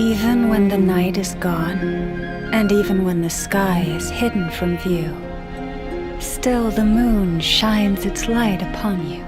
Even when the night is gone, and even when the sky is hidden from view, still the moon shines its light upon you.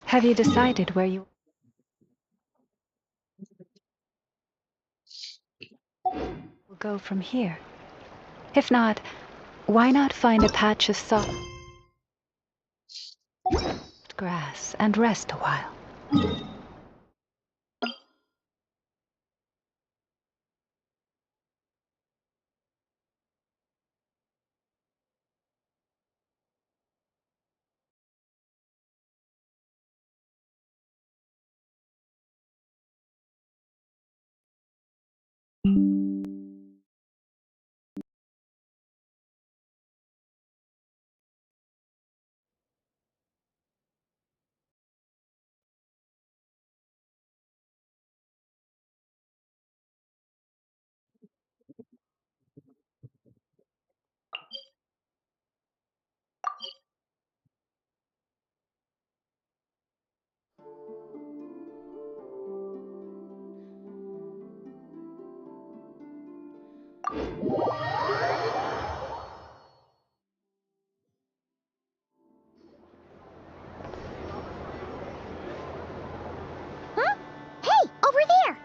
Have you decided where you will go from here? If not, why not find a patch of soft grass and rest a while? Huh? Hey, over there!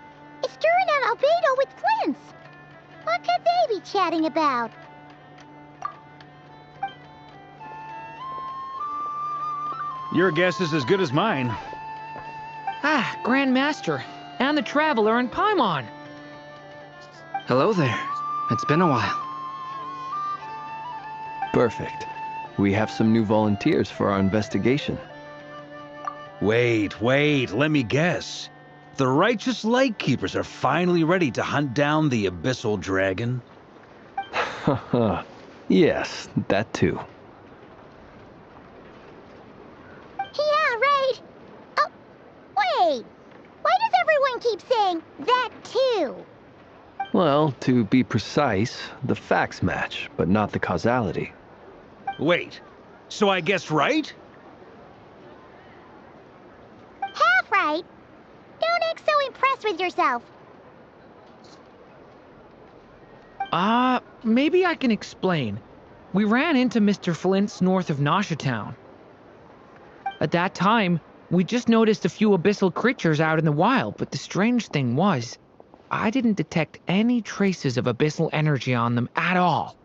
It's Durin and Albedo with Flints! What could they be chatting about? Your guess is as good as mine. Ah, Grand Master, and the Traveler in Paimon. Hello there. It's been a while. Perfect. We have some new volunteers for our investigation. Wait, let me guess. The righteous Lightkeepers are finally ready to hunt down the Abyssal Dragon? Haha. Yes, that too. Yeah, right! Oh, wait! Why does everyone keep saying that too? Well, to be precise, the facts match, but not the causality. Wait, so I guessed right? Half right! Don't act so impressed with yourself. Maybe I can explain. We ran into Mr. Flint's north of Nasha Town. At that time, we just noticed a few abyssal creatures out in the wild, but the strange thing was, I didn't detect any traces of abyssal energy on them at all.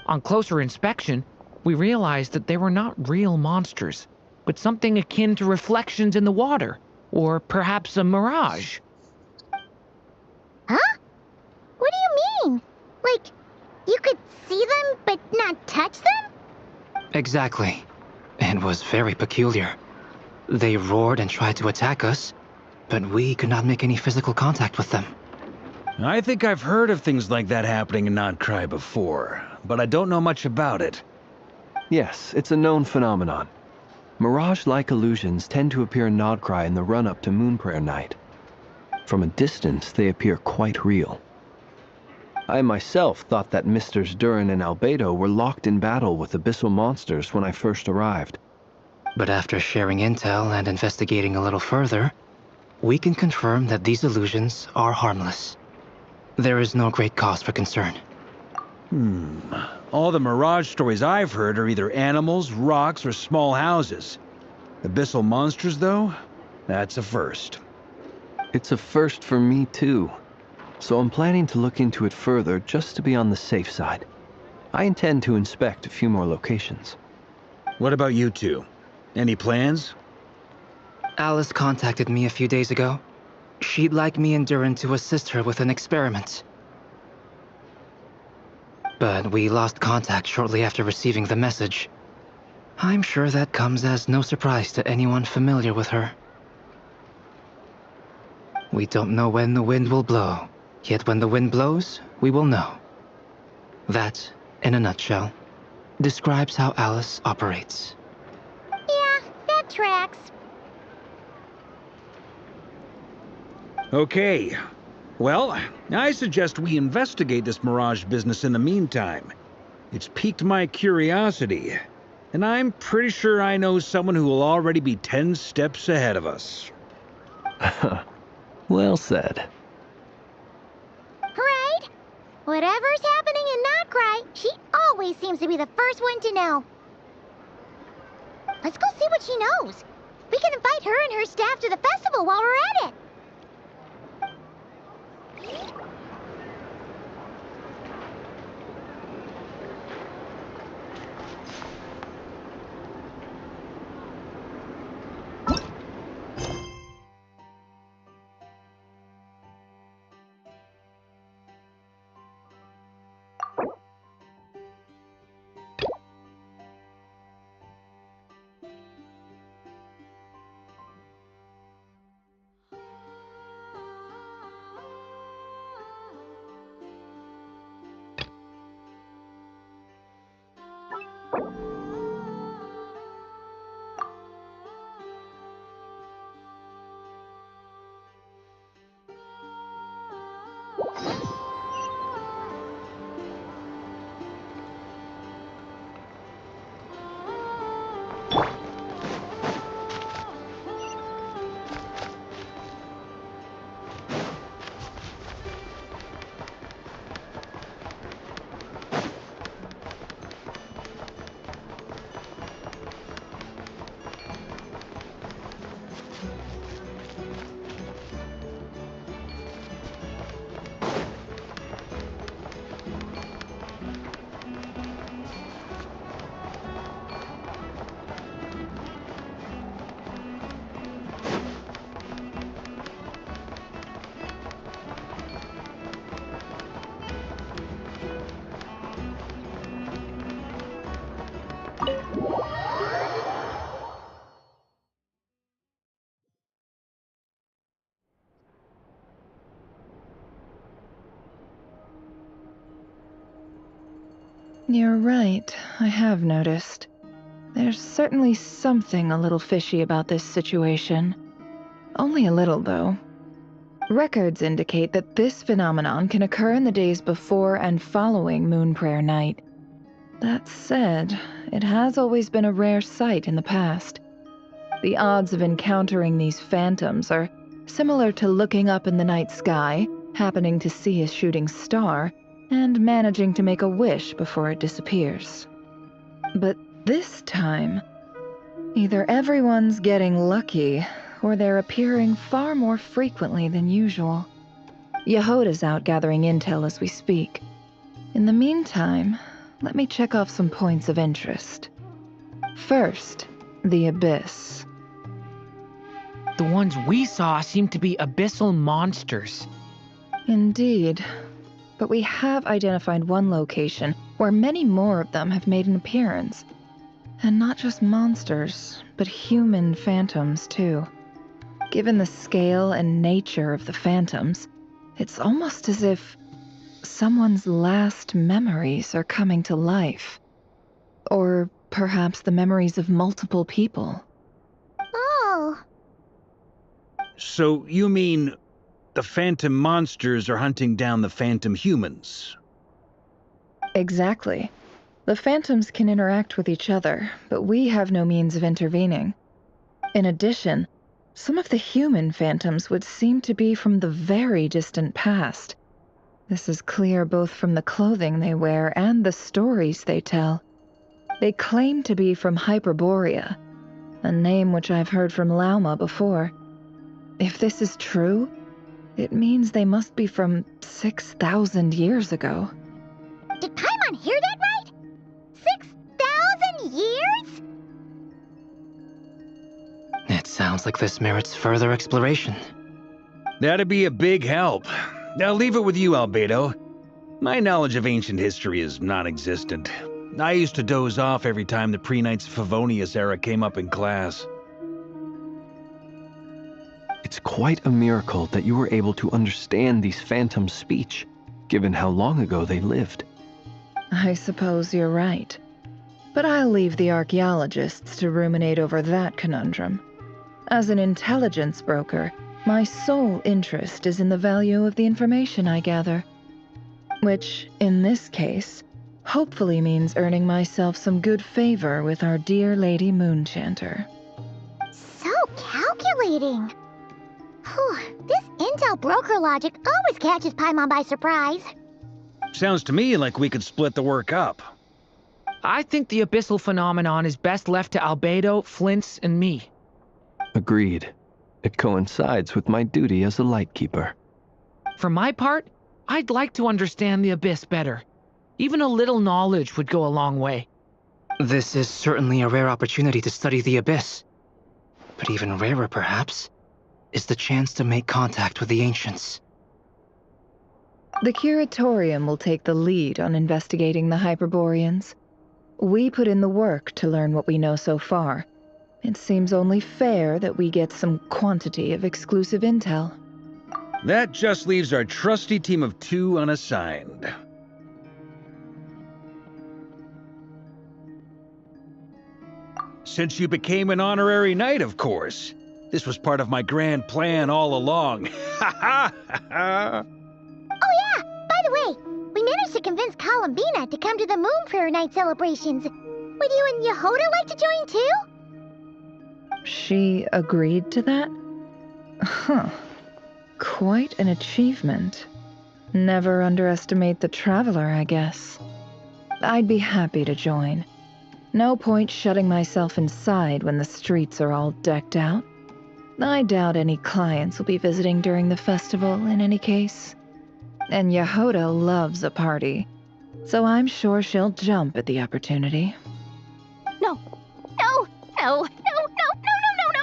On closer inspection, we realized that they were not real monsters, but something akin to reflections in the water, or perhaps a mirage. Huh? What do you mean? Like, you could see them but not touch them? Exactly. It was very peculiar. They roared and tried to attack us, but we could not make any physical contact with them. I think I've heard of things like that happening in Nodkrai before, but I don't know much about it. Yes, it's a known phenomenon. Mirage-like illusions tend to appear in Nodkrai in the run-up to Moonprayer Night. From a distance, they appear quite real. I myself thought that Misters Durin and Albedo were locked in battle with abyssal monsters when I first arrived. But after sharing intel and investigating a little further, we can confirm that these illusions are harmless. There is no great cause for concern. All the Mirage stories I've heard are either animals, rocks, or small houses. Abyssal monsters, though? That's a first. It's a first for me, too. So I'm planning to look into it further just to be on the safe side. I intend to inspect a few more locations. What about you two? Any plans? Alice contacted me a few days ago. She'd like me and Durin to assist her with an experiment. But we lost contact shortly after receiving the message. I'm sure that comes as no surprise to anyone familiar with her. We don't know when the wind will blow, yet when the wind blows, we will know. That, in a nutshell, describes how Alice operates. Yeah, that tracks. Okay. Well, I suggest we investigate this Mirage business in the meantime. It's piqued my curiosity, and I'm pretty sure I know someone who will already be 10 steps ahead of us. Well said. Right? Whatever's happening in nodkrai, she always seems to be the first one to know. Let's go see what she knows. We can invite her and her staff to the festival while we're at it. You're right, I have noticed. There's certainly something a little fishy about this situation. Only a little, though. Records indicate that this phenomenon can occur in the days before and following Moon Prayer Night. That said, it has always been a rare sight in the past. The odds of encountering these phantoms are similar to looking up in the night sky, happening to see a shooting star, and managing to make a wish before it disappears. But this time, either everyone's getting lucky, or they're appearing far more frequently than usual. Yehoda's out gathering intel as we speak. In the meantime, let me check off some points of interest. First, the Abyss. The ones we saw seem to be abyssal monsters. Indeed. But we have identified one location where many more of them have made an appearance. And not just monsters, but human phantoms, too. Given the scale and nature of the phantoms, it's almost as if someone's last memories are coming to life. Or perhaps the memories of multiple people. Oh, So you mean the phantom monsters are hunting down the phantom humans? Exactly. The phantoms can interact with each other, but we have no means of intervening. In addition, some of the human phantoms would seem to be from the very distant past. This is clear both from the clothing they wear and the stories they tell. They claim to be from Hyperborea, a name which I've heard from Lauma before. If this is true, it means they must be from 6,000 years ago. did Paimon hear that right? 6,000 years? It sounds like this merits further exploration. That'd be a big help. I'll leave it with you, Albedo. My knowledge of ancient history is non-existent. I used to doze off every time the pre-Knights Favonius era came up in class. It It's quite a miracle that you were able to understand these phantoms' speech, given how long ago they lived. I suppose you're right. But I'll leave the archaeologists to ruminate over that conundrum. As an intelligence broker, my sole interest is in the value of the information I gather. Which, in this case, hopefully means earning myself some good favor with our dear Lady Moonchanter. So calculating. Whew, this intel broker logic always catches Paimon by surprise. Sounds to me like we could split the work up. I think the abyssal phenomenon is best left to Albedo, Flints, and me. Agreed. It coincides with my duty as a lightkeeper. For my part, I'd like to understand the abyss better. Even a little knowledge would go a long way. This is certainly a rare opportunity to study the abyss. But even rarer, perhaps, is the chance to make contact with the ancients. The Curatorium will take the lead on investigating the Hyperboreans. We put in the work to learn what we know so far. It seems only fair that we get some quantity of exclusive intel. That just leaves our trusty team of 2 unassigned. Since you became an honorary knight, of course. This was part of my grand plan all along. Ha ha ha! Oh yeah, by the way, we managed to convince Columbina to come to the Moon Prayer Night celebrations. Would you and Yehoda like to join too? She agreed to that? Huh. Quite an achievement. Never underestimate the traveler, I guess. I'd be happy to join. No point shutting myself inside when the streets are all decked out. I doubt any clients will be visiting during the festival in any case. And Yehoda loves a party, so I'm sure she'll jump at the opportunity. No, no, no, no, no, no, no, no, no,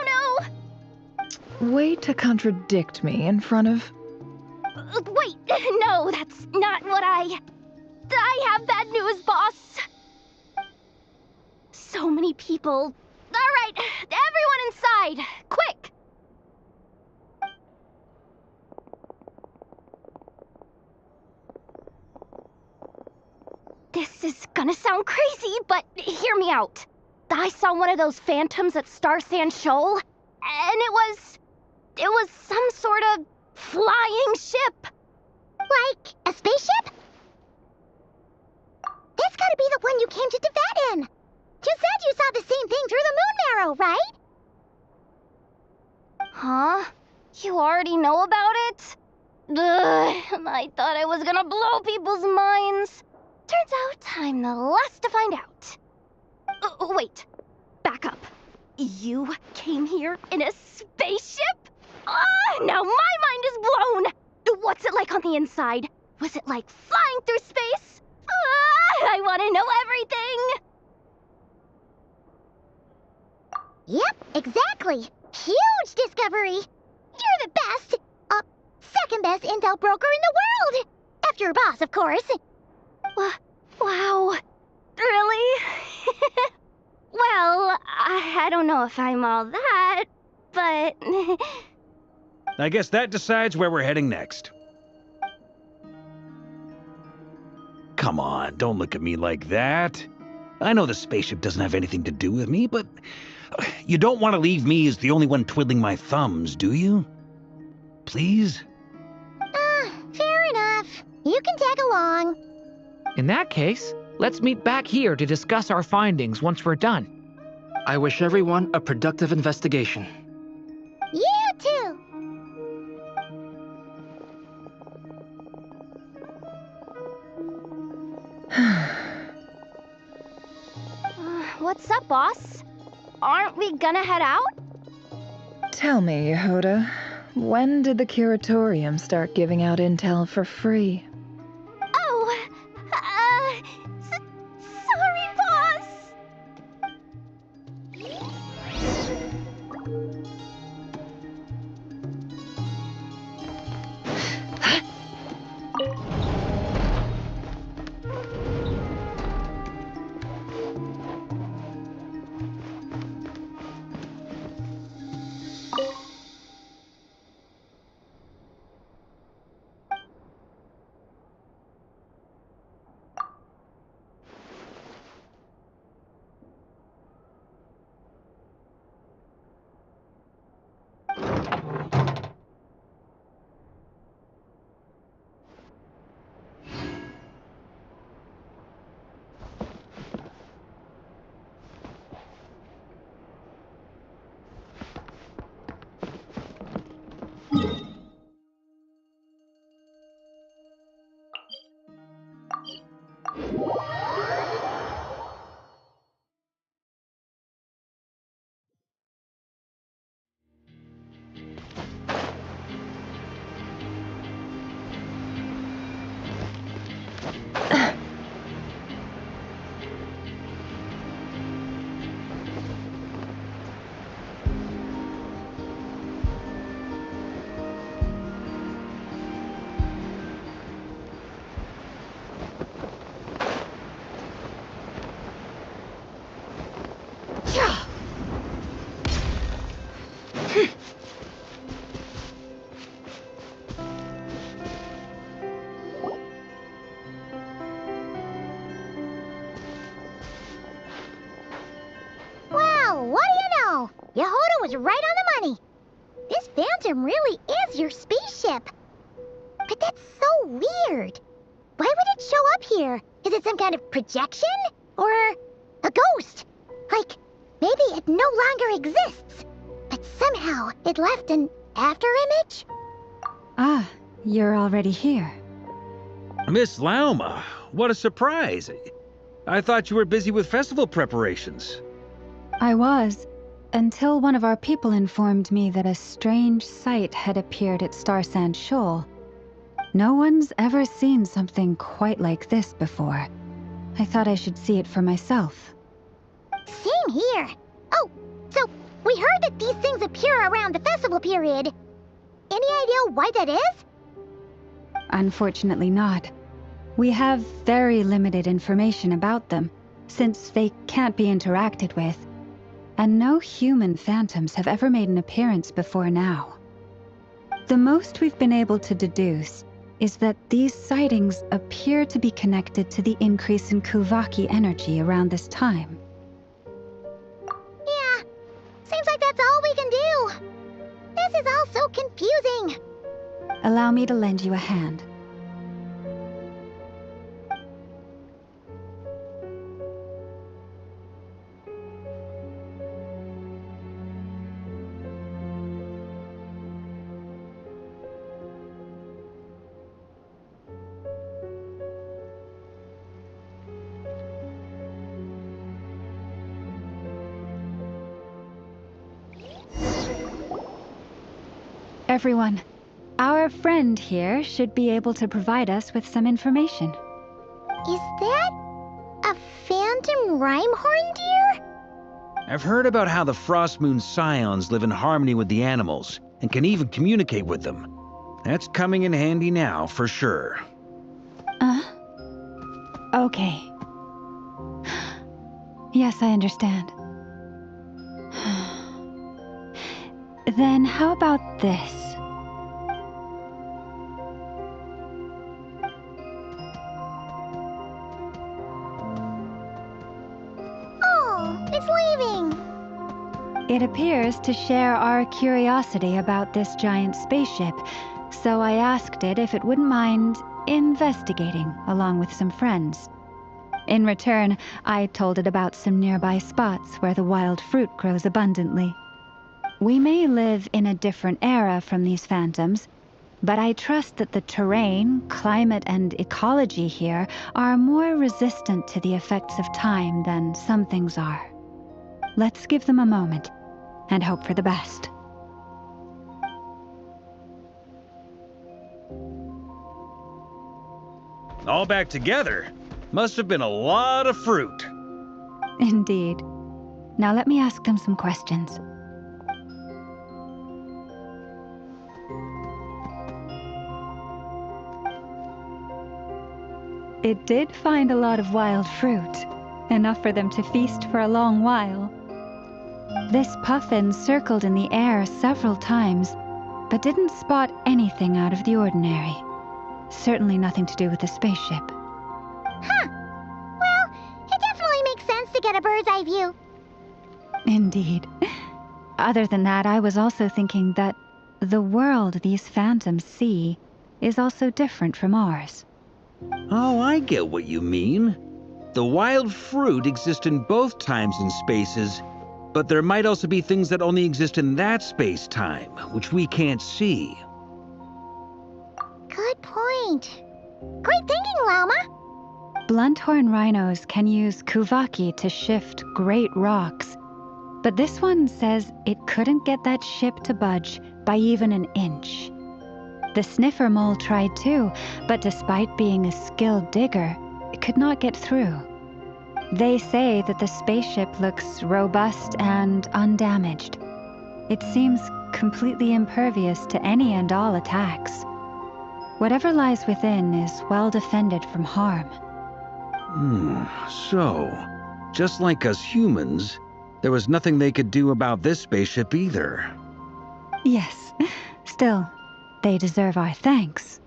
no! Way to contradict me in front of... Wait, no, that's not what I have bad news, boss. So many people. All right, everyone inside, quick! This is gonna sound crazy, but hear me out. I saw one of those phantoms at Star Sand Shoal, and it was some sort of flying ship. Like a spaceship? That's gotta be the one you came to Tibet in. You said you saw the same thing through the moon marrow, right? Huh? You already know about it? Ugh, I thought I was gonna blow people's minds. Turns out I'm the last to find out. Wait, back up. You came here in a spaceship? Now my mind is blown! What's it like on the inside? Was it like flying through space? I want to know everything! Yep, exactly. Huge discovery. You're the best, second best intel broker in the world. After your boss, of course. Wow. Really? Well, I don't know if I'm all that, but... I guess that decides where we're heading next. Come on, don't look at me like that. I know the spaceship doesn't have anything to do with me, but you don't want to leave me as the only one twiddling my thumbs, do you? Please? Fair enough. You can tag along. In that case, let's meet back here to discuss our findings once we're done. I wish everyone a productive investigation. You too. What's up, boss? Aren't we gonna head out? Tell me, Yehoda, when did the Curatorium start giving out intel for free? Oh, sorry, boss. Well, what do you know? Yehoda was right on the money. This phantom really is your spaceship. But that's so weird. Why would it show up here? Is it some kind of projection? Or a ghost? Like, maybe it no longer exists, but somehow it left an afterimage? Ah, you're already here. Miss Lauma, what a surprise. I thought you were busy with festival preparations. I was, until one of our people informed me that a strange sight had appeared at Starsand Shoal. No one's ever seen something quite like this before. I thought I should see it for myself. Same here. Oh, so we heard that these things appear around the festival period. Any idea why that is? Unfortunately not. We have very limited information about them, since they can't be interacted with. And no human phantoms have ever made an appearance before now. The most we've been able to deduce is that these sightings appear to be connected to the increase in Kuvaki energy around this time. Yeah, seems like that's all we can do. This is all so confusing. Allow me to lend you a hand. Everyone, our friend here should be able to provide us with some information. Is that a phantom rhymehorn deer? I've heard about how the Frostmoon Scions live in harmony with the animals and can even communicate with them. That's coming in handy now, for sure. Okay. Yes, I understand. Then how about this? Oh, it's leaving. It appears to share our curiosity about this giant spaceship, so I asked it if it wouldn't mind investigating along with some friends. In return, I told it about some nearby spots where the wild fruit grows abundantly. We may live in a different era from these phantoms, but I trust that the terrain, climate, and ecology here are more resistant to the effects of time than some things are. Let's give them a moment and hope for the best. All back together? Must have been a lot of fruit. Indeed. Now let me ask them some questions. It did find a lot of wild fruit, enough for them to feast for a long while. This puffin circled in the air several times, but didn't spot anything out of the ordinary. Certainly nothing to do with the spaceship. Huh. Well, it definitely makes sense to get a bird's eye view. Indeed. Other than that, I was also thinking that the world these phantoms see is also different from ours. Oh, I get what you mean. The wild fruit exist in both times and spaces, but there might also be things that only exist in that space-time, which we can't see. Good point. Great thinking, Lauma. Blunthorn rhinos can use kuvaki to shift great rocks, but this one says it couldn't get that ship to budge by even an inch. The sniffer mole tried too, but despite being a skilled digger, it could not get through. They say that the spaceship looks robust and undamaged. It seems completely impervious to any and all attacks. Whatever lies within is well defended from harm. So, just like us humans, there was nothing they could do about this spaceship either. Yes, still, they deserve our thanks.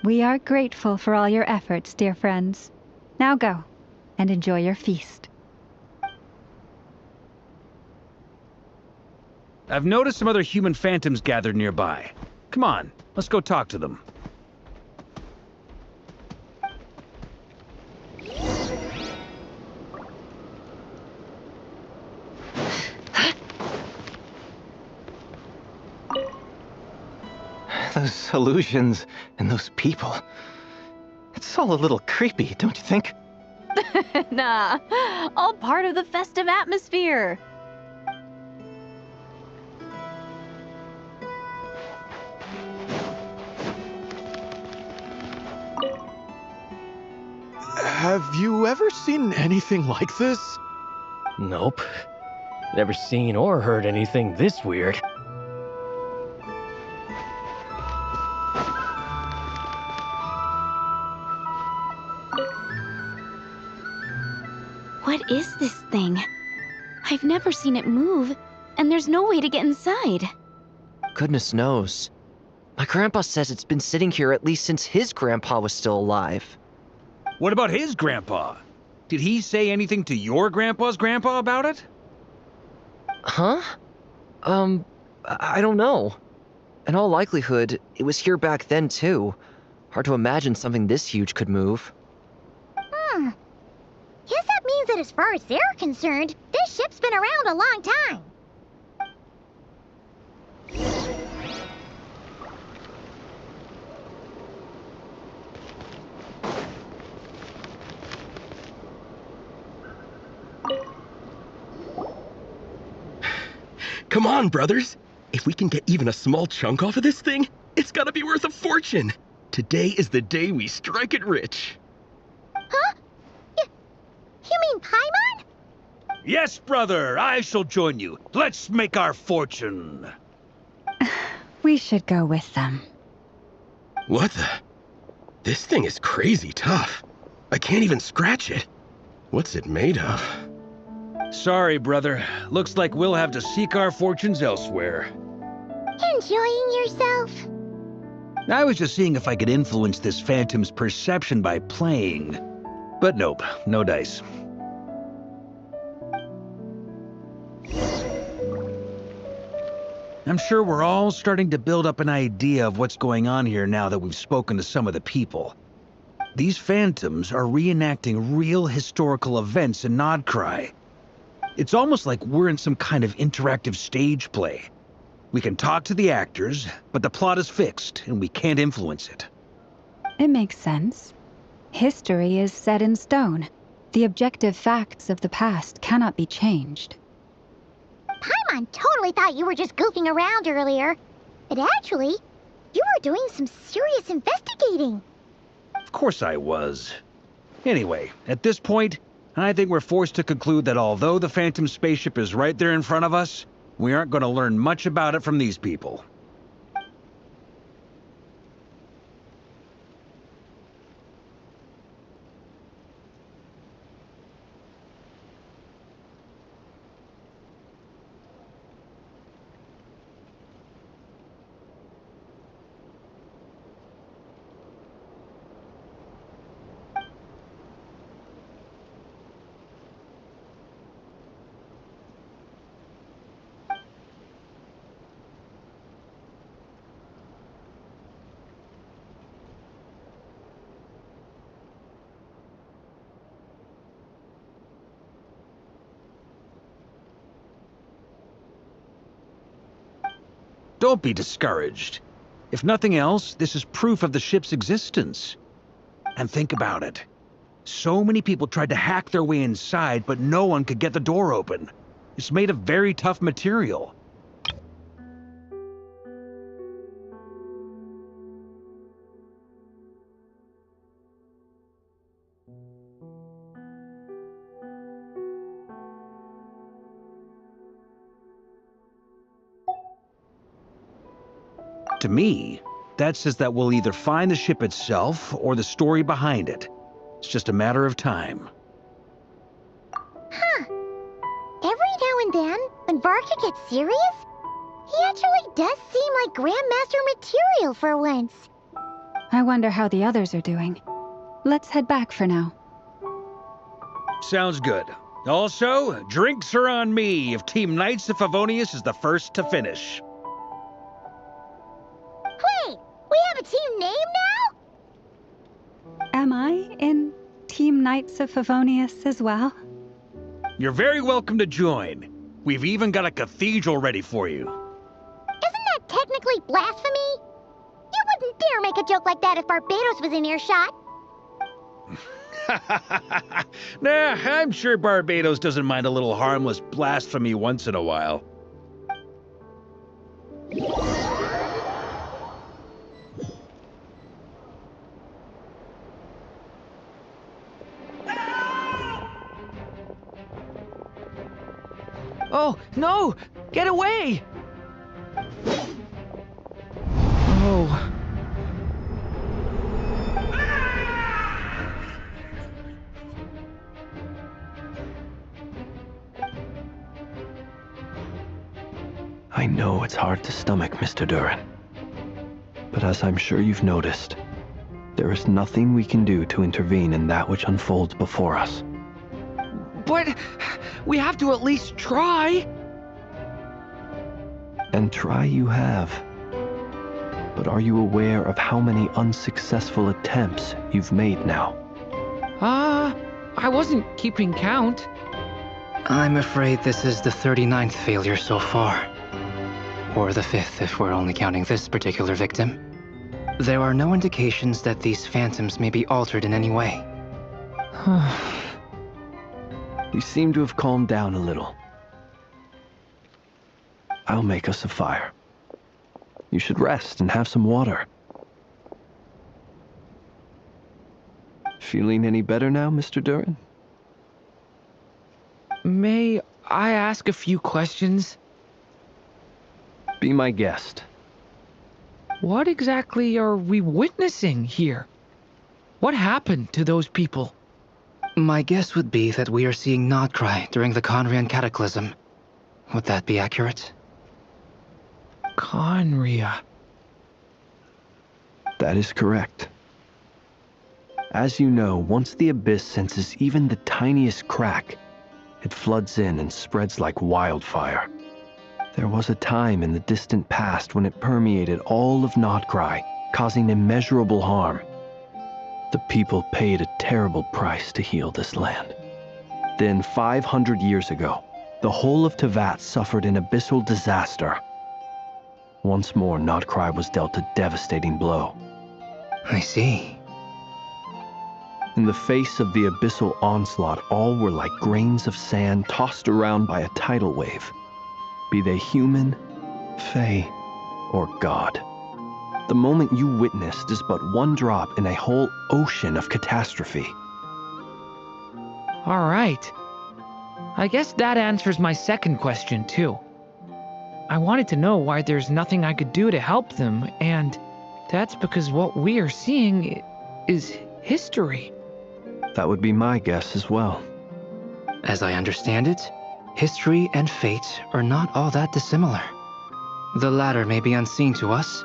We are grateful for all your efforts, dear friends. Now go, and enjoy your feast. I've noticed some other human phantoms gathered nearby. Come on, let's go talk to them. Those illusions and those people. It's all a little creepy, don't you think? Nah, all part of the festive atmosphere. Have you ever seen anything like this? Nope. Never seen or heard anything this weird. What is this thing? I've never seen it move, and there's no way to get inside. Goodness knows. My grandpa says it's been sitting here at least since his grandpa was still alive. What about his grandpa? Did he say anything to your grandpa's grandpa about it? Huh? I don't know. In all likelihood, it was here back then too. Hard to imagine something this huge could move. Guess that means that as far as they're concerned, this ship's been around a long time. Come on, brothers. If we can get even a small chunk off of this thing, it's gotta be worth a fortune. Today is the day we strike it rich. Huh? You mean Paimon? Yes, brother, I shall join you. Let's make our fortune. We should go with them. What the? This thing is crazy tough. I can't even scratch it. What's it made of? Sorry, brother. Looks like we'll have to seek our fortunes elsewhere. Enjoying yourself? I was just seeing if I could influence this phantom's perception by playing. But nope, no dice. I'm sure we're all starting to build up an idea of what's going on here now that we've spoken to some of the people. These phantoms are reenacting real historical events in Nodkrai. It's almost like we're in some kind of interactive stage play. We can talk to the actors, but the plot is fixed, and we can't influence it. It makes sense. History is set in stone. The objective facts of the past cannot be changed. Paimon totally thought you were just goofing around earlier. But actually, you were doing some serious investigating. Of course I was. Anyway, at this point, I think we're forced to conclude that although the Phantom spaceship is right there in front of us, we aren't going to learn much about it from these people. Don't be discouraged. If nothing else, this is proof of the ship's existence. And think about it. So many people tried to hack their way inside, but no one could get the door open. It's made of very tough material. To me, that says that we'll either find the ship itself or the story behind it. It's just a matter of time. Huh. Every now and then, when Varka gets serious, he actually does seem like Grandmaster material for once. I wonder how the others are doing. Let's head back for now. Sounds good. Also, drinks are on me if Team Knights of Favonius is the first to finish. Wait, we have a team name now? Am I in Team Knights of Favonius as well? You're very welcome to join. We've even got a cathedral ready for you. Isn't that technically blasphemy? You wouldn't dare make a joke like that if Barbados was in earshot. Nah, I'm sure Barbados doesn't mind a little harmless blasphemy once in a while. Oh, no! Get away! Oh. I know it's hard to stomach, Mr. Durin. But as I'm sure you've noticed, there is nothing we can do to intervene in that which unfolds before us. But we have to at least try. And try you have. But are you aware of how many unsuccessful attempts you've made now? I wasn't keeping count. I'm afraid this is the 39th failure so far. Or the 5th if we're only counting this particular victim. There are no indications that these phantoms may be altered in any way. You seem to have calmed down a little. I'll make us a fire. You should rest and have some water. Feeling any better now, Mr. Durin? May I ask a few questions? Be my guest. What exactly are we witnessing here? What happened to those people? My guess would be that we are seeing nodkrai during the Conrian cataclysm. Would that be accurate? Conria. That is correct. As you know, once the abyss senses even the tiniest crack, it floods in and spreads like wildfire. There was a time in the distant past when it permeated all of nodkrai, causing immeasurable harm. The people paid a terrible price to heal this land. Then 500 years ago, the whole of Teyvat suffered an abyssal disaster. Once more, nodkrai was dealt a devastating blow. I see. In the face of the abyssal onslaught, all were like grains of sand tossed around by a tidal wave. Be they human, fae, or god. The moment you witnessed is but one drop in a whole ocean of catastrophe. All right. I guess that answers my second question, too. I wanted to know why there's nothing I could do to help them, and that's because what we are seeing is history. That would be my guess as well. As I understand it, history and fate are not all that dissimilar. The latter may be unseen to us,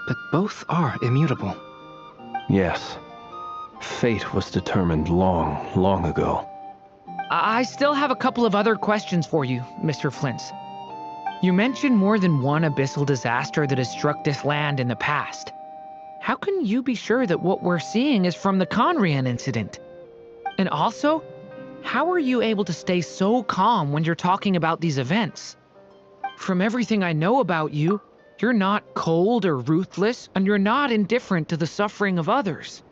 but both are immutable. Yes. Fate was determined long, long ago. I still have a couple of other questions for you, Mr. Flint. You mentioned more than one abyssal disaster that has struck this land in the past. How can you be sure that what we're seeing is from the Conrian incident? And also, how are you able to stay so calm when you're talking about these events? From everything I know about you, you're not cold or ruthless, and you're not indifferent to the suffering of others.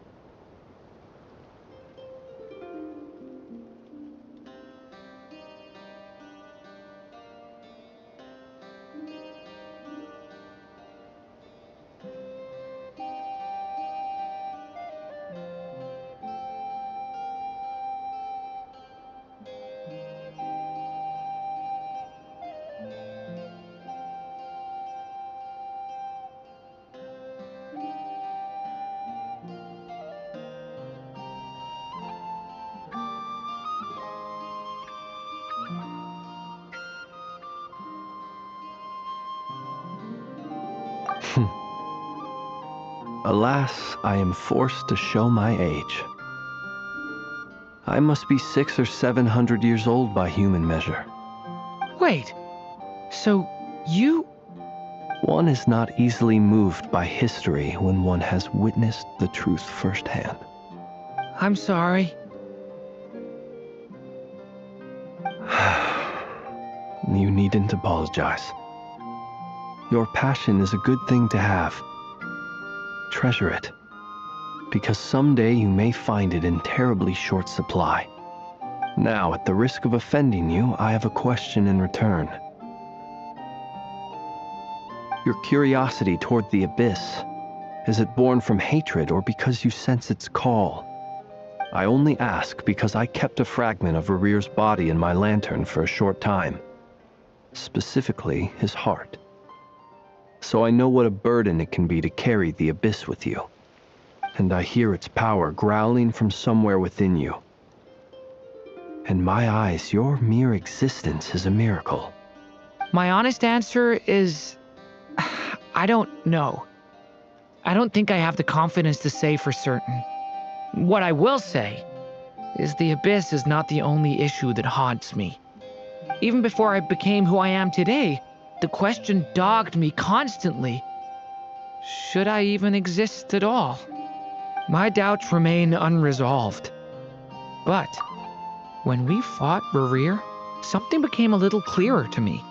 Alas, I am forced to show my age. I must be 600 or 700 years old by human measure. Wait, so you... One is not easily moved by history when one has witnessed the truth firsthand. I'm sorry. You needn't apologize. Your passion is a good thing to have. Treasure it, because someday you may find it in terribly short supply. Now, at the risk of offending you, I have a question in return. Your curiosity toward the abyss, is it born from hatred or because you sense its call? I only ask because I kept a fragment of Rere's body in my lantern for a short time. Specifically, his heart. So I know what a burden it can be to carry the abyss with you. And I hear its power growling from somewhere within you. In my eyes, your mere existence is a miracle. My honest answer is... I don't know. I don't think I have the confidence to say for certain. What I will say is the abyss is not the only issue that haunts me. Even before I became who I am today, the question dogged me constantly. Should I even exist at all? My doubts remain unresolved. But when we fought Rerir, something became a little clearer to me.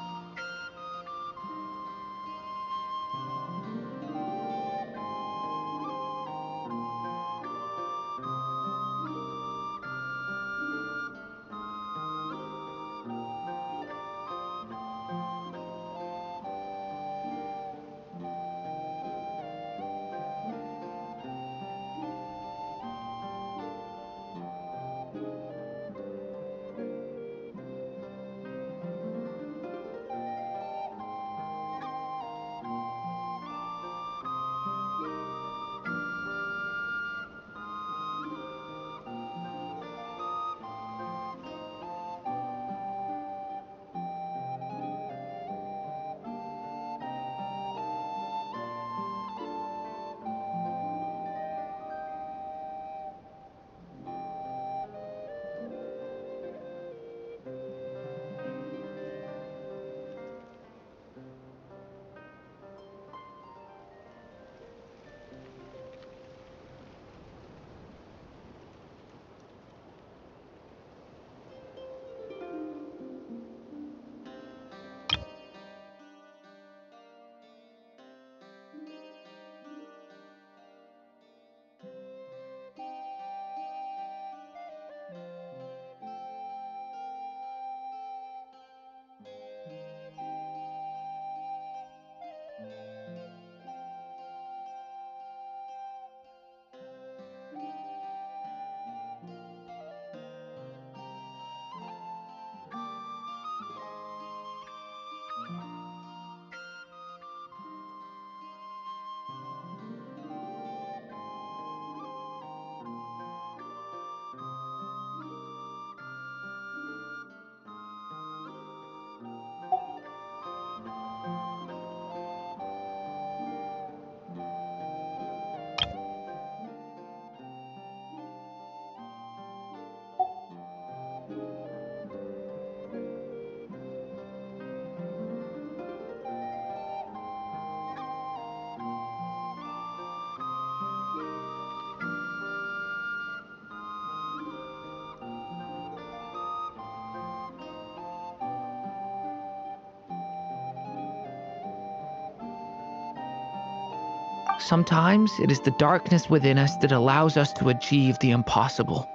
Sometimes it is the darkness within us that allows us to achieve the impossible.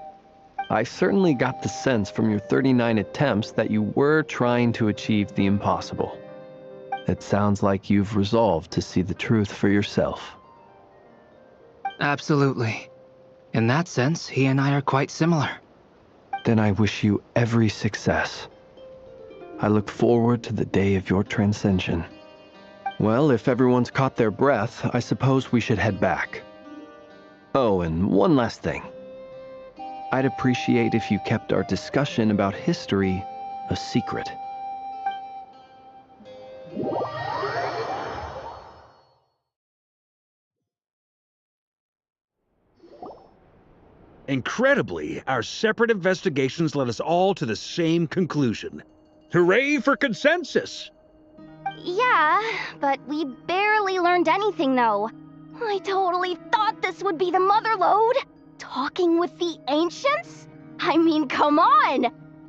I certainly got the sense from your 39 attempts that you were trying to achieve the impossible. It sounds like you've resolved to see the truth for yourself. Absolutely. In that sense, he and I are quite similar. Then I wish you every success. I look forward to the day of your transcension. Well, if everyone's caught their breath, I suppose we should head back. Oh, and one last thing. I'd appreciate if you kept our discussion about history a secret. Incredibly, our separate investigations led us all to the same conclusion. Hooray for consensus! Yeah, but we barely learned anything, though. I totally thought this would be the mother lode. Talking with the ancients? I mean, come on!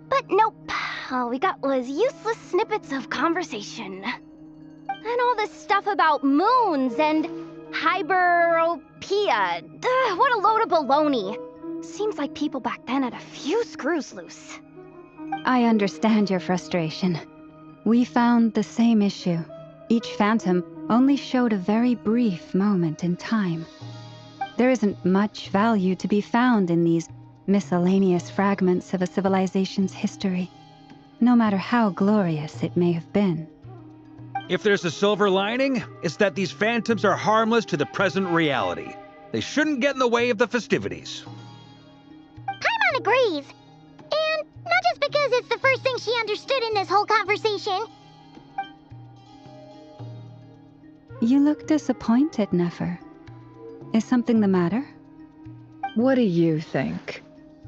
But nope. All we got was useless snippets of conversation. And all this stuff about moons and hyperopia. What a load of baloney. Seems like people back then had a few screws loose. I understand your frustration. We found the same issue. Each phantom only showed a very brief moment in time. There isn't much value to be found in these miscellaneous fragments of a civilization's history, no matter how glorious it may have been. If there's a silver lining, it's that these phantoms are harmless to the present reality. They shouldn't get in the way of the festivities. Paimon agrees. And not just because it's the first thing she understood in this whole conversation. You look disappointed, Nefer. Is something the matter? What do you think?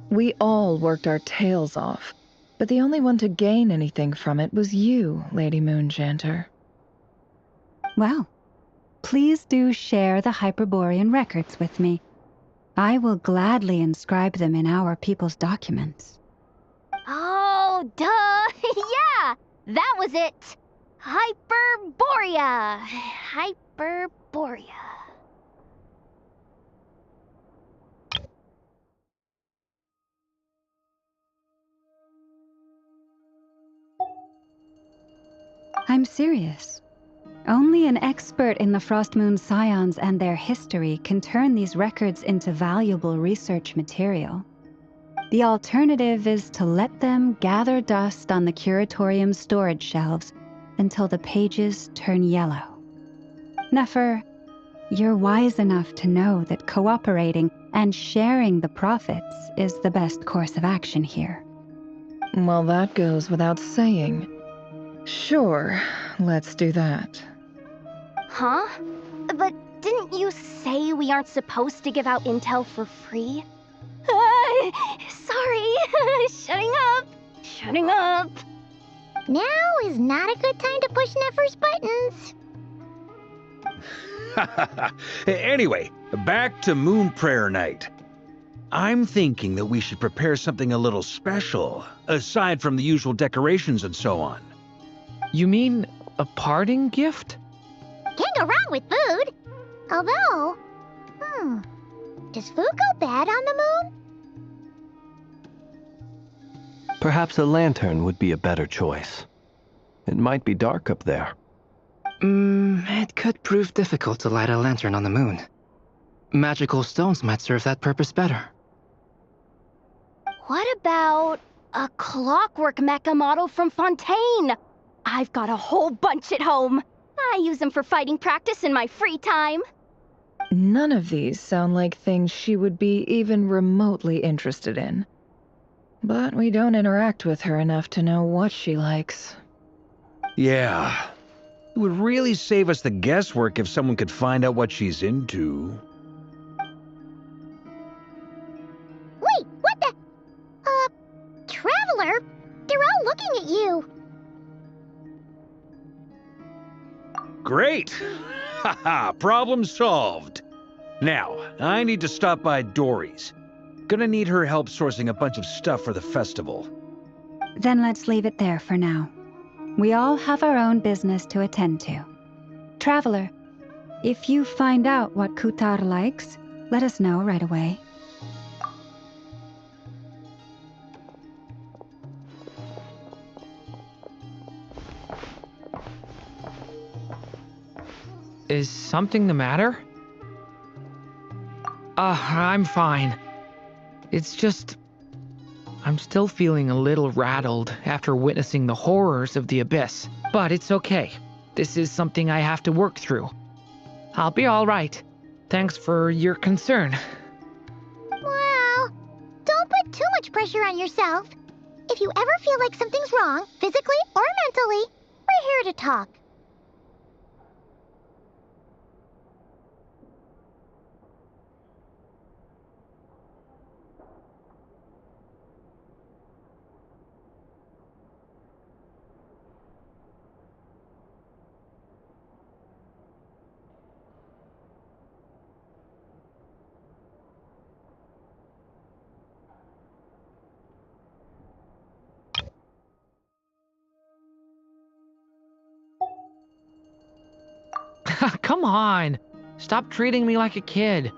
We all worked our tails off, but the only one to gain anything from it was you, Lady Moonjanter. Well, please do share the Hyperborean records with me. I will gladly inscribe them in our people's documents. Oh, duh! Yeah! That was it! Hyperborea! Hyperborea. I'm serious. Only an expert in the Frostmoon Scions and their history can turn these records into valuable research material. The alternative is to let them gather dust on the Curatorium's storage shelves until the pages turn yellow. Nefer, you're wise enough to know that cooperating and sharing the profits is the best course of action here. Well, that goes without saying. Sure, let's do that. Huh? But didn't you say we aren't supposed to give out intel for free? Sorry. Shutting up. Now is not a good time to push Nefer's buttons. Anyway, back to Moon Prayer Night. I'm thinking that we should prepare something a little special, aside from the usual decorations and so on. You mean a parting gift? Can't go wrong with food. Although, does food go bad on the moon? Perhaps a lantern would be a better choice. It might be dark up there. It could prove difficult to light a lantern on the moon. Magical stones might serve that purpose better. What about a clockwork mecha model from Fontaine? I've got a whole bunch at home. I use them for fighting practice in my free time. None of these sound like things she would be even remotely interested in. But we don't interact with her enough to know what she likes. Yeah. It would really save us the guesswork if someone could find out what she's into. Wait, what the? Traveler? They're all looking at you. Great! Haha, problem solved. Now, I need to stop by Dory's. Gonna need her help sourcing a bunch of stuff for the festival. Then let's leave it there for now. We all have our own business to attend to. Traveler, if you find out what Kutar likes, let us know right away. Is something the matter? I'm fine. It's just... I'm still feeling a little rattled after witnessing the horrors of the Abyss. But it's okay. This is something I have to work through. I'll be all right. Thanks for your concern. Well, don't put too much pressure on yourself. If you ever feel like something's wrong, physically or mentally, we're here to talk. Come on. Stop treating me like a kid.